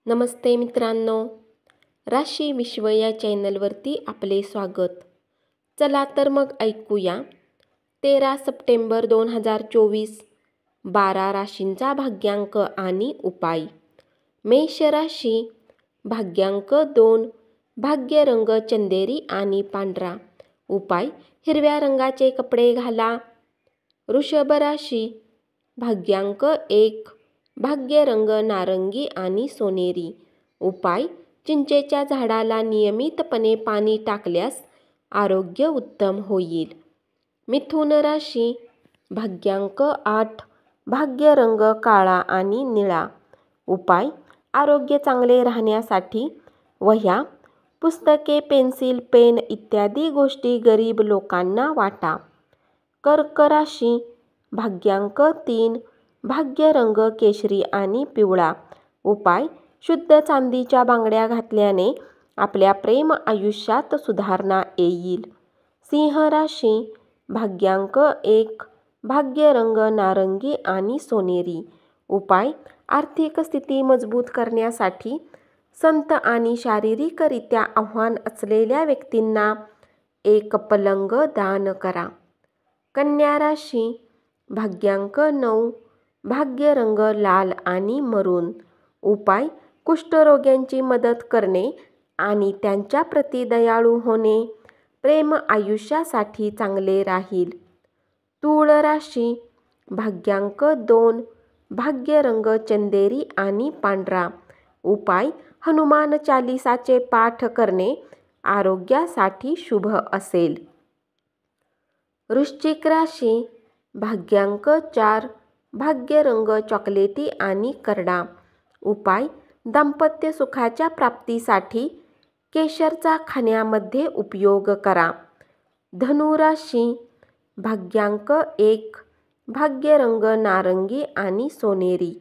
नमस्ते मित्रांनो, राशी विश्व या चॅनलवरती आपले स्वागत। चला तर मग ऐकूया 13 सप्टेंबर 2024 12 राशींचा भाग्यांक आणि उपाय। मेष राशी, भाग्यांक 2, भाग्य रंग चंदेरी आणि पांढरा, उपाय हिरव्या रंगाचे कपडे घाला। वृषभ राशी, भाग्यांक 1, भाग्य रंग नारंगी आणि सोनेरी, उपाय चिंचेच्या झाडाला नियमितपणे पाणी टाकल्यास आरोग्य उत्तम होईल। मिथुन राशी, भाग्यांक 8, भाग्य रंग काळा आणि निळा, उपाय आरोग्य चांगले राहण्यासाठी वह्या, पुस्तके, पेन्सिल, पेन इत्यादी गोष्टी गरीब लोकांना वाटा। कर्क राशी, भाग्यांक 3, भाग्य रंग केशरी आणि पिवळा, उपाय शुद्ध चांदीच्या बांगड्या घातल्याने आपल्या प्रेम आयुष्यात सुधारणा येईल। सिंह राशी, भाग्यांक 1, भाग्य रंग नारंगी आणि सोनेरी, उपाय आर्थिक स्थिती मजबूत करण्यासाठी संत आणि शारीरिकरित्या आव्हान असलेल्या व्यक्तींना एक पलंग दान करा। कन्या राशी, भाग्यांक 9, भाग्य रंग लाल आणि मरून, उपाय कुष्ठरोग्यांची मदत करणे आणि त्यांच्या प्रती दयाळू होणे प्रेम आयुष्यासाठी चांगले राहील। तूळ राशी, भाग्यांक 2, भाग्य रंग चंदेरी आणि पांढरा, उपाय हनुमान चालीसाचे पाठ करणे आरोग्यासाठी शुभ असेल। वृश्चिक राशी, भाग्यांक 4, भाग्य रंग चॉकलेटी आणि करडा, उपाय दाम्पत्य सुखाच्या प्राप्तीसाठी केशरचा खाण्यामध्ये उपयोग करा। धनु राशी, भाग्यांक 1, भाग्य रंग नारंगी आणि सोनेरी,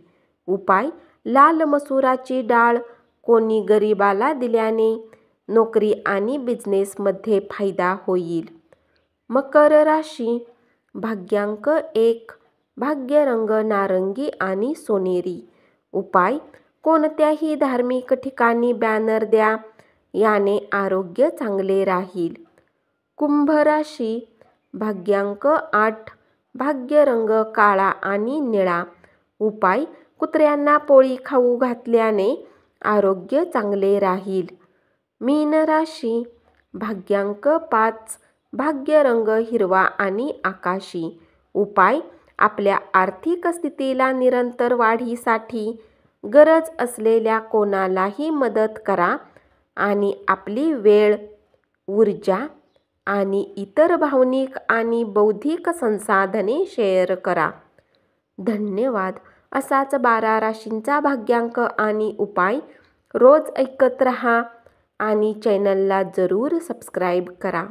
उपाय लाल मसुराची डाळ कोणी गरिबाला दिल्याने नोकरी आणि बिझनेसमध्ये फायदा होईल। मकर राशी, भाग्यांक 1, भाग्य रंग नारंगी आणि सोनेरी, उपाय कोणत्याही धार्मिक ठिकाणी बॅनर द्या, याने आरोग्य चांगले राहील। कुंभ राशी, भाग्यांक 8, भाग्य रंग काळा आणि निळा, उपाय कुत्र्यांना पोळी खाऊ घातल्याने आरोग्य चांगले राहील। मीन राशी, भाग्यांक 5, भाग्य रंग हिरवा आणि आकाशी, उपाय आपल्या आर्थिक स्थितीला निरंतर वाढीसाठी गरज असलेल्या कोणालाही मदत करा आणि आपली वेळ, ऊर्जा आणि इतर भावनिक आणि बौद्धिक संसाधने शेअर करा। धन्यवाद। असाच 12 राशींचा भाग्यांक आणि उपाय रोज ऐकत रहा आणि चॅनलला जरूर सबस्क्राईब करा।